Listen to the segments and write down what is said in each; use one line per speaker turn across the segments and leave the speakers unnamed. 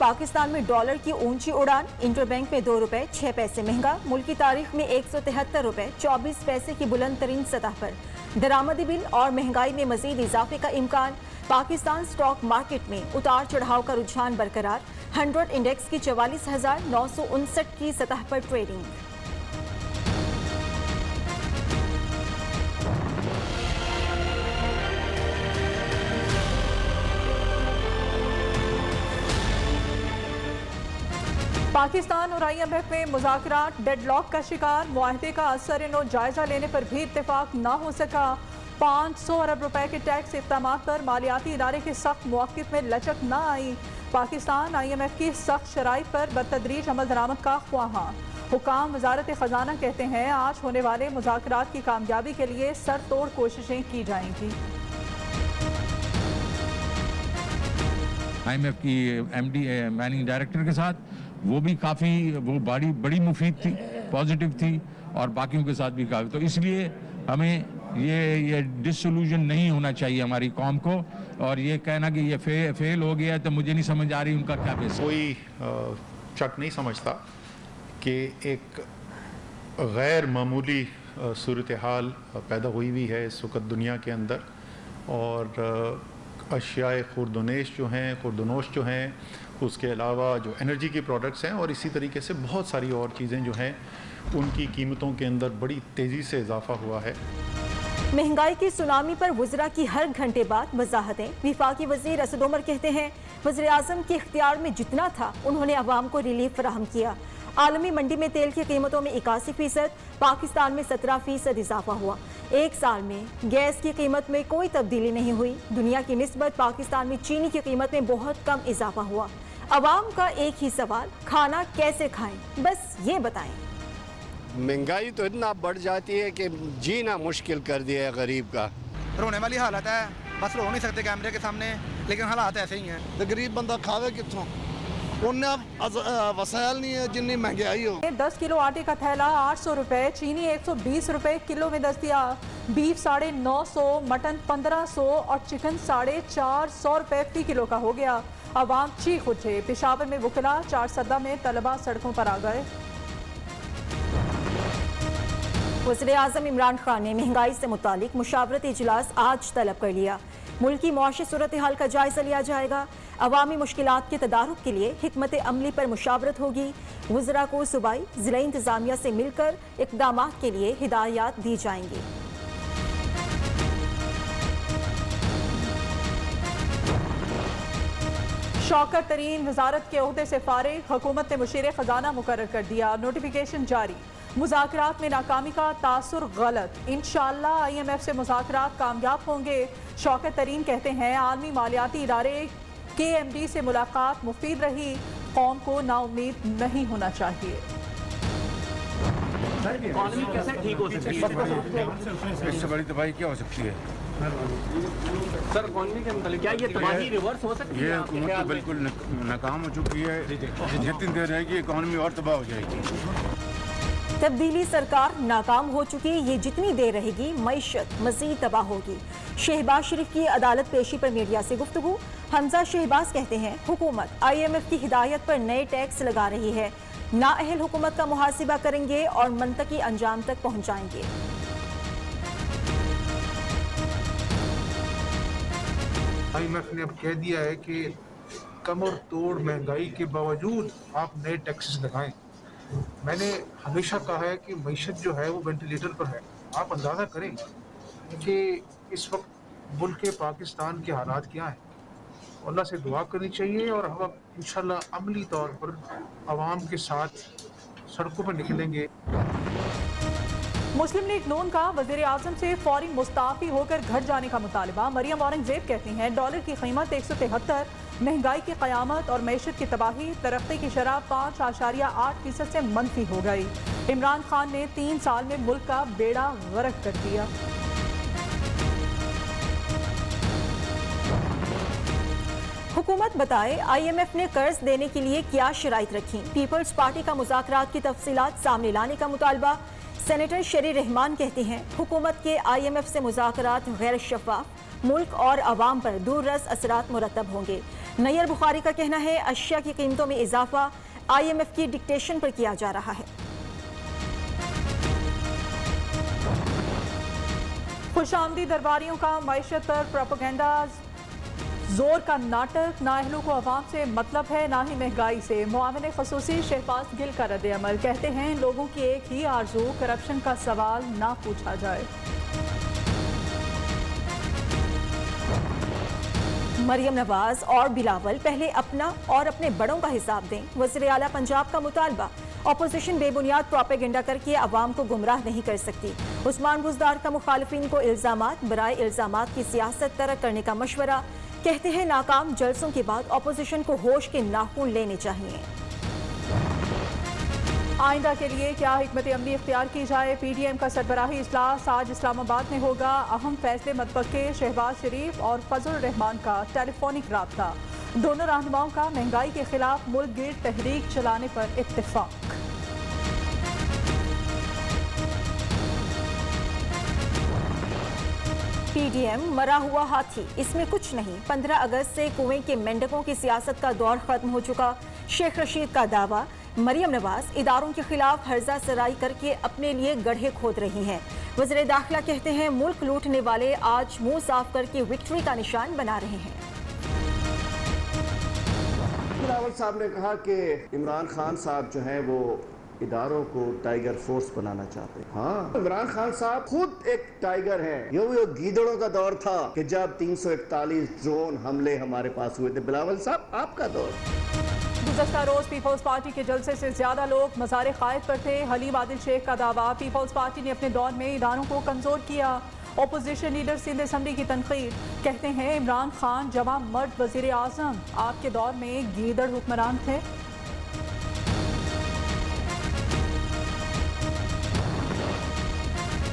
पाकिस्तान में डॉलर की ऊंची उड़ान। इंटरबैंक में 2 रुपए 6 पैसे महंगा। मुल्क की तारीख में 173 रुपए 24 पैसे की बुलंद तरीन सतह पर। दरामदी बिल और महंगाई में मजीद इजाफे का इम्कान। पाकिस्तान स्टॉक मार्केट में उतार चढ़ाव का रुझान बरकरार। 100 इंडेक्स की 44,959 की सतह पर ट्रेडिंग।
पाकिस्तान और IMF में मुज़ाकरात डेडलॉक का शिकार। मुआहदे का असर जायजा लेने पर भी इत्तेफाक न हो सका। 500 अरब रुपए के टैक्स इक़दाम पर मालियाती इदारे के सख्त मौक़िफ़ में लचक न आई। पाकिस्तान IMF की सख्त शराइत पर बतदरीज अमल दरामद का ख्वाहां। हुकाम वजारत ख़जाना कहते हैं आज होने वाले मुज़ाकरात की कामयाबी के लिए सर तोड़ कोशिशें की जाएंगी।
IMF की MD मैनेजिंग डायरेक्टर के साथ वो भी काफ़ी बड़ी मुफीद थी, पॉजिटिव थी और बाकियों के साथ भी काफ़ी। तो इसलिए हमें ये डिसोल्यूशन नहीं होना चाहिए हमारी कौम को। और ये कहना कि ये फेल हो गया तो मुझे नहीं समझ आ रही उनका क्या बेस।
कोई शक नहीं समझता कि एक गैर मामूली सूरत हाल पैदा हुई हुई है इस वक्त दुनिया के अंदर। और अशियाए खुर्दनोश जो हैं, उसके अलावा जो एनर्जी की प्रोडक्ट्स हैं और इसी तरीके से बहुत सारी और चीज़ें जो हैं उनकी कीमतों के अंदर बड़ी तेज़ी से इजाफा हुआ है।
महंगाई की सुनामी पर वज़रा की हर घंटे बाद वजाहतें। वफाकी वज़ीर असद उमर कहते हैं वज़ीर आज़म के इख्तियार में जितना था उन्होंने अवाम को रिलीफ फराहम किया। आलमी मंडी में तेल की कीमतों में 81%, पाकिस्तान में 17% इजाफा हुआ। एक साल में गैस की कीमत में कोई तब्दीली नहीं हुई। दुनिया की निस्बत पाकिस्तान में चीनी की कीमत में बहुत कम इजाफा हुआ। अवाम का एक ही सवाल, खाना कैसे खाएं, बस ये बताएं।
महंगाई तो इतना बढ़ जाती है कि जीना मुश्किल कर दिया है गरीब का।
रोने वाली हालत है, बस रो नहीं सकते कैमरे के सामने, लेकिन हालात ऐसे ही हैं।
तो गरीब बंदा खावे कितों, उन्हें वसायल नहीं है जितनी महंगाई हो।
10 किलो आटे का थैला 800 रुपए, चीनी 120 रुपए किलो में दस्तयाब। बीफ 950, मटन 1500 और चिकन 450 रुपए फी किलो का हो गया। अवाम चीख उठे। पेशावर में वकला 4 सदा में तलबा सड़कों पर आ गए।
वज़ीर आज़म इमरान खान ने महंगाई से मुतालिक मुशावरती इजलास आज तलब कर लिया। मुल्क की मौशी सूरत हाल का जायजा लिया जाएगा। अवामी मुश्किलात के तदारुक के लिए हिकमत अमली पर मुशावरत होगी। वज़रा को सूबाई ज़िला इंतज़ामिया से मिलकर इक़दामात के लिए हिदायत दी जाएंगी।
शौकत तरीन वजारत के ओहदे से फारिग। हुकूमत ने मुशीर खजाना मुकर्रर कर दिया। नोटिफिकेशन जारी। मुज़ाकरात में नाकामी का तासुर गलत। इंशाअल्लाह IMF से मुज़ाकरात कामयाब होंगे। शौकत तरीन कहते हैं आलमी मालियाती इदारे KMD से मुलाकात मुफीद रही। कौम को नाउम्मीद नहीं होना चाहिए।
कैसे ठीक हो सकती है?
इससे बड़ी तबाही क्या हो सकती है?
सर इकोनॉमी के मतलब क्या ये तबाही रिवर्स हो सकती है?
ये हुकूमत तो बिल्कुल नाकाम हो चुकी है। जितनी देर रहेगी इकोनॉमी और तबाह हो जाएगी।
तब्दीली सरकार नाकाम हो चुकी, ये जितनी देर रहेगी मईशत मजीद तबाह होगी। शहबाज शरीफ की अदालत पेशी पर मीडिया से गुफ्तगू। हमजा शहबाज कहते हैं हुकूमत IMF की हिदायत पर नए टैक्स लगा रही है। नाअहल हुकूमत का मुहासिबा करेंगे और मंतकी अंजाम तक पहुंचाएंगे।
IMF ने अब कह दिया है कि कमर तोड़ महंगाई के बावजूद आप नए टैक्सेस लगाएं। मैंने हमेशा कहा है कि मईशत जो है वो वेंटिलेटर पर है। आप अंदाज़ा करें कि इस वक्त मुल्क पाकिस्तान के हालात क्या हैं। अल्लाह से दुआ करनी चाहिए और हम इंशाल्लाह अमली तौर पर आवाम के साथ सड़कों पर निकलेंगे।
मुस्लिम लीग नून का वज़ीर आज़म से फौरी मुस्ताफ़ी होकर घर जाने का मुतालबा। मरियम औरंगजेब कहती हैं डॉलर की कीमत 173, महंगाई की क़यामत और मैशत की तबाही, तरक्की की शरह 5.8% से मनफी हो गई। इमरान खान ने 3 साल में मुल्क का बेड़ा गर्क कर दिया।
हुकूमत बताए IMF ने कर्ज देने के लिए क्या शराइत रखी। पीपल्स पार्टी का मुज़ाकरात की तफसीलात सामने लाने का मुतालबा। सेनेटर शरी रहमान कहते हैं हुकूमत के IMF से मुज़ाकरात गैर शफ़ाफ, मुल्क और अवाम पर दूररस असरात मुरतब होंगे। नैयर बुखारी का कहना है अशिया की कीमतों में इजाफा IMF की डिक्टेशन पर किया जा रहा है।
खुशामदी दरबारियों का मईशत पर प्रोपेगेंडा जोर का नाटक, ना अहलों को अवाम से मतलब है ना ही महंगाई से। मुआविन खसूसी शहबाज गिल का रद्द अमल, कहते हैं लोगों की एक ही आरजू करप्शन का सवाल ना पूछा जाए।
मरियम नवाज और बिलावल पहले अपना और अपने बड़ों का हिसाब दें, वज़ीर आला पंजाब का मुतालबा। ऑपोजिशन बेबुनियाद प्रोपेगेंडा करके अवाम को गुमराह नहीं कर सकती। उस्मान बुज़दार का मुखालिफिन को इल्ज़ामात बराए इल्ज़ामात की सियासत तरक करने का मशवरा, कहते हैं नाकाम जलसों के बाद ऑपोजिशन को होश के नाखून लेने चाहिए।
आइंदा के लिए क्या हिकमत अमली इख्तियार की जाए, PDM का सरबराही इजलास आज इस्लामाबाद में होगा। अहम फैसले मतबक्के शहबाज शरीफ और फजल रहमान का टेलीफोनिक राब्ता। दोनों रहनुमाओं का महंगाई के खिलाफ मुल्क गिर तहरीक चलाने पर इत्तेफाक।
PDM मरा हुआ हाथी, इसमें कुछ नहीं। 15 अगस्त से कुएं के मेंढकों की सियासत का दौर खत्म हो चुका, शेख रशीद का दावा। मरियम नवाज इदारों के खिलाफ हर्जा सराई करके अपने लिए गड्ढे खोद रही हैं। वज़ीर दाखिला कहते हैं मुल्क लूटने वाले आज मुंह साफ करके विक्ट्री का निशान बना रहे हैं।
बिलावल साहब ने कहा कि इमरान खान साहब जो है वो इदारों को टाइगर फोर्स बनाना चाहते हैं। हाँ, इमरान खान साहब खुद एक टाइगर हैं। ये वो गीदड़ों का दौर था कि जब 341 ड्रोन हमले हमारे पास हुए थे। बिलावल साहब आपका दौर।
गुज़श्ता रोज पीपल्स पार्टी के जलसे से ज्यादा लोग मज़ार क़ायद पर थे। हलीम आदिल शेख का दावा, पीपल्स पार्टी ने अपने दौर में इदारों को कमजोर किया। ओपोजिशन लीडर सिंध असम्बली की तनकीद, कहते हैं इमरान खान जवान मर्द वज़ीर आज़म, आपके दौर में गीदड़ हुक्मरान थे।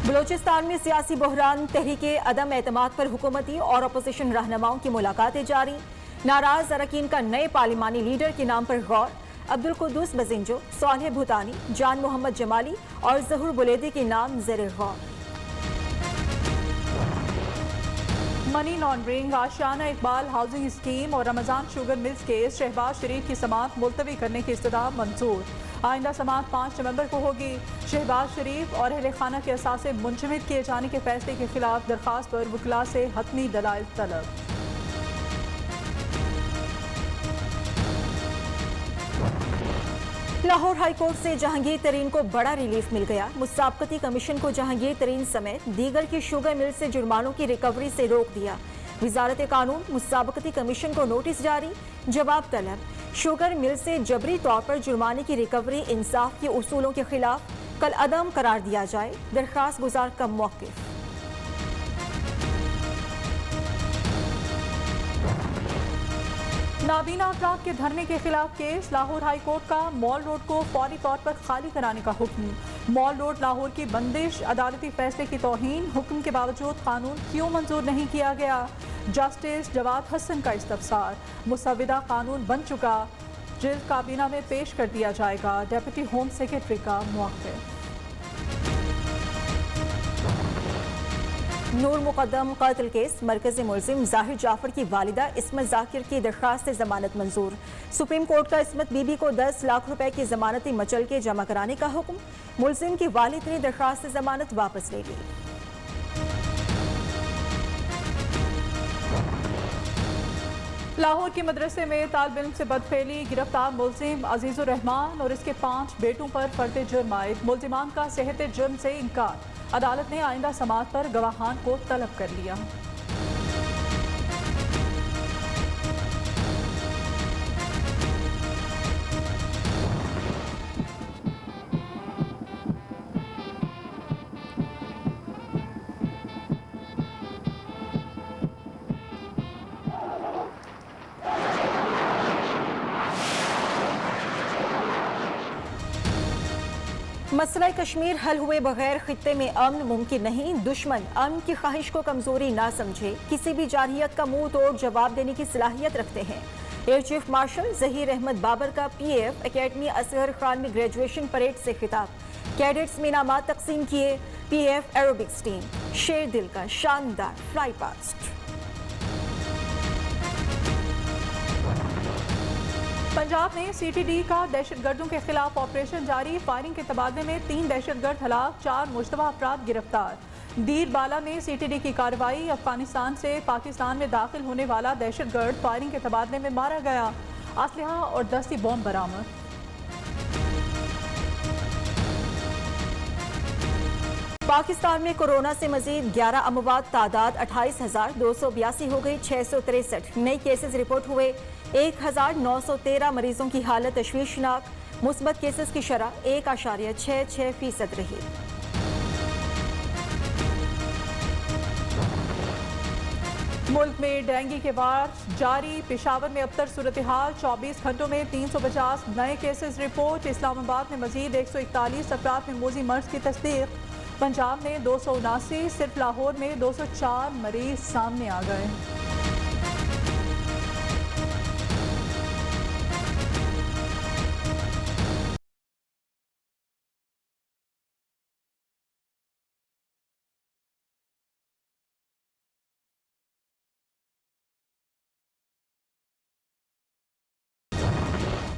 बलोचिस्तान में सियासी बहरान, तहरीके अदम एतमाद पर हुकूमती और अपोजिशन रहनुमाओं की मुलाकातें जारी। नाराज अरकान का नए पार्लिमानी लीडर के नाम पर गौर। अब्दुल कुद्दूस बजिंजो, सालेह भूतानी, जान मोहम्मद जमाली और ज़हूर बुलेदी के नाम ज़ेरे गौर।
Money laundering, Ashiana Iqbal Housing Scheme और Ramzan Sugar Mills case, Shahbaz Sharif की समाअत मुलतवी करने की इस्तदा मंजूर। आइंदा समाअत 5 नवंबर को होगी। शहबाज शरीफ और अहले खाना के असासे मुंजमद किए जाने के फैसले के खिलाफ दरख्वास्त पर वकला से हतमी दलाइल तलब।
लाहौर हाईकोर्ट से जहांगीर तरीन को बड़ा रिलीफ मिल गया। मुसाबकती कमीशन को जहांगीर तरीन समेत दीगर की शुगर मिल से जुर्मानों की रिकवरी से रोक दिया। वजारत कानून मुसाबकती कमीशन को नोटिस जारी, जवाब तलब। शुगर मिल से जबरी तौर पर जुर्माने की रिकवरी इंसाफ के उसूलों के खिलाफ कल अदम करार दिया जाए, दरख्वास्त गुजार का मौक़िफ़।
नाबीना अफराद के धरने के खिलाफ केस, लाहौर हाई कोर्ट का मॉल रोड को फौरी तौर पर खाली कराने का हुक्म। मॉल रोड लाहौर की बंदिश, अदालती फैसले की तौहीन, हुक्म के बावजूद कानून क्यों मंजूर नहीं किया गया। जस्टिस जवाद हसन का इस्तफसार, मुसव्विदा कानून बन चुका, जिल्द काबीना में पेश कर दिया जाएगा, डेप्यूटी होम सेक्रेटरी का मौक़िफ़।
नूर मुकद्दम कत्ल केस, मरकज़ी मुलजिम जाहिर जाफर की वालिदा इस्मत जाकिर की दरख्वास्त से जमानत मंजूर। सुप्रीम कोर्ट का इस्मत बीबी को 10 लाख रुपए की जमानती मचल के जमा कराने का हुक्म। मुलजिम की वालिद ने दरख्वास्त से जमानत वापस ले ली।
लाहौर के मदरसे में तालिब इल्म से बदफेली, गिरफ्तार मुलजिम अजीजुर रहमान और इसके 5 बेटों पर फर्द जुर्म आयद। मुलजिमान का सेहत जुर्म से इनकार, अदालत ने आइंदा समाअत पर गवाहान को तलब कर लिया।
मसला कश्मीर हल हुए बगैर खित्ते में अमन मुमकिन नहीं। दुश्मन अमन की ख्वाहिश को कमजोरी ना समझे, किसी भी जारहियत का मुंह तोड़ जवाब देने की सलाहियत रखते हैं। Air chief marshal Zaheer Ahmad Babar का PAF एकेडमी असगर खान में ग्रेजुएशन परेड से खिताब। कैडेट्स में इनामात तकसीम किए। PAF एरोबिक्स टीम, शेर दिल का शानदार फ्लाई पास्ट।
पंजाब में CTD का दहशतगर्दों के खिलाफ ऑपरेशन जारी। फायरिंग के तबादले में 3 दहशतगर्द हलाक, 4 मुश्तबा अफराद गिरफ्तार। दीरबाला में CTD की कार्रवाई। अफगानिस्तान से पाकिस्तान में दाखिल होने वाला दहशतगर्द फायरिंग के तबादले में मारा गया। असलहा और दस्ती बॉम्ब बरामद।
पाकिस्तान में कोरोना से मजीद 11 अमवात, तादाद 28,282 हो गई। 663 नए केसेस रिपोर्ट हुए। 1,913 मरीजों की हालत तशवीशनाक। मुस्बत केसेस की शरह 1.66% रही।
मुल्क में डेंगू के वार जारी। पेशावर में अब तक सूरत हाल। 24 घंटों में 350 नए केसेस रिपोर्ट। इस्लामाबाद में मजीद 141 अफराद में मोजी मर्ज की तस्दीक। पंजाब में 279, सिर्फ लाहौर में 204 मरीज सामने आ गए।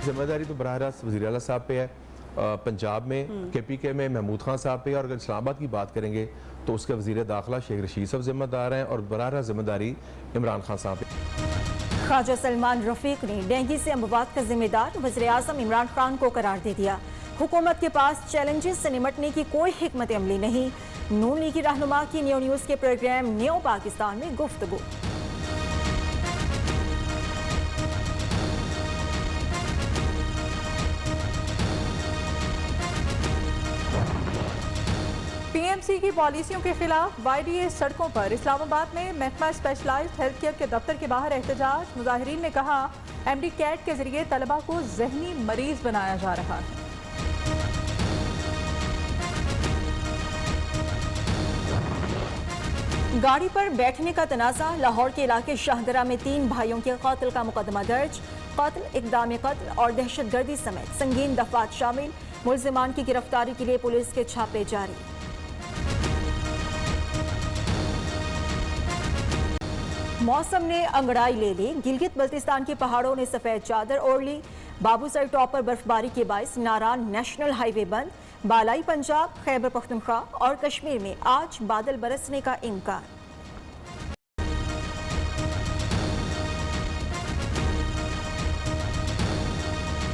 जिम्मेदारी तो बराह रास्त वज़ीर आला साहब पे है। पंजाब में KPK में महमूद खान साहब पे, और अगर इस्लामाबाद की बात करेंगे तो उसके वज़ीर दाखिला शेख रशीद साहब जिम्मेदार हैं, और बराह रास्त जिम्मेदारी इमरान खान साहब पे।
ख्वाजा सलमान रफीक ने डेंगू से अमवात का जिम्मेदार वज़ीर आज़म इमरान खान को करार दे दिया। हुकूमत के पास चैलेंजेस से निमटने की कोई हिकमत अमली नहीं। नून लीग की रहनुमा की न्यू न्यूज़ के प्रोग्राम न्यू पाकिस्तान में गुफ्तगू।
PMC की पॉलिसियों के खिलाफ YDA सड़कों पर। इस्लामाबाद में महकमा स्पेशलाइज्ड हेल्थ केयर के दफ्तर के बाहर एहतजाज। मुजाहिरीन ने कहा MD कैट के जरिए तलबा को जहनी मरीज बनाया जा रहा है।
गाड़ी पर बैठने का तनाज़ा। लाहौर के इलाके शाहदरा में 3 भाइयों के कत्ल का मुकदमा दर्ज। कत्ल, इक़दाम कत्ल और दहशतगर्दी समेत संगीन दफात शामिल। मुल्जिमान की गिरफ्तारी के लिए पुलिस के छापे जारी। मौसम ने अंगड़ाई ले ली। गिलगित बल्तिस्तान के पहाड़ों ने सफेद चादर ओढ़ ली। बाबूसर टॉप पर बर्फबारी के बायस नारान नेशनल हाईवे बंद। बालाई पंजाब, खैबर पख्तूनख्वा और कश्मीर में आज बादल बरसने का इम्कान।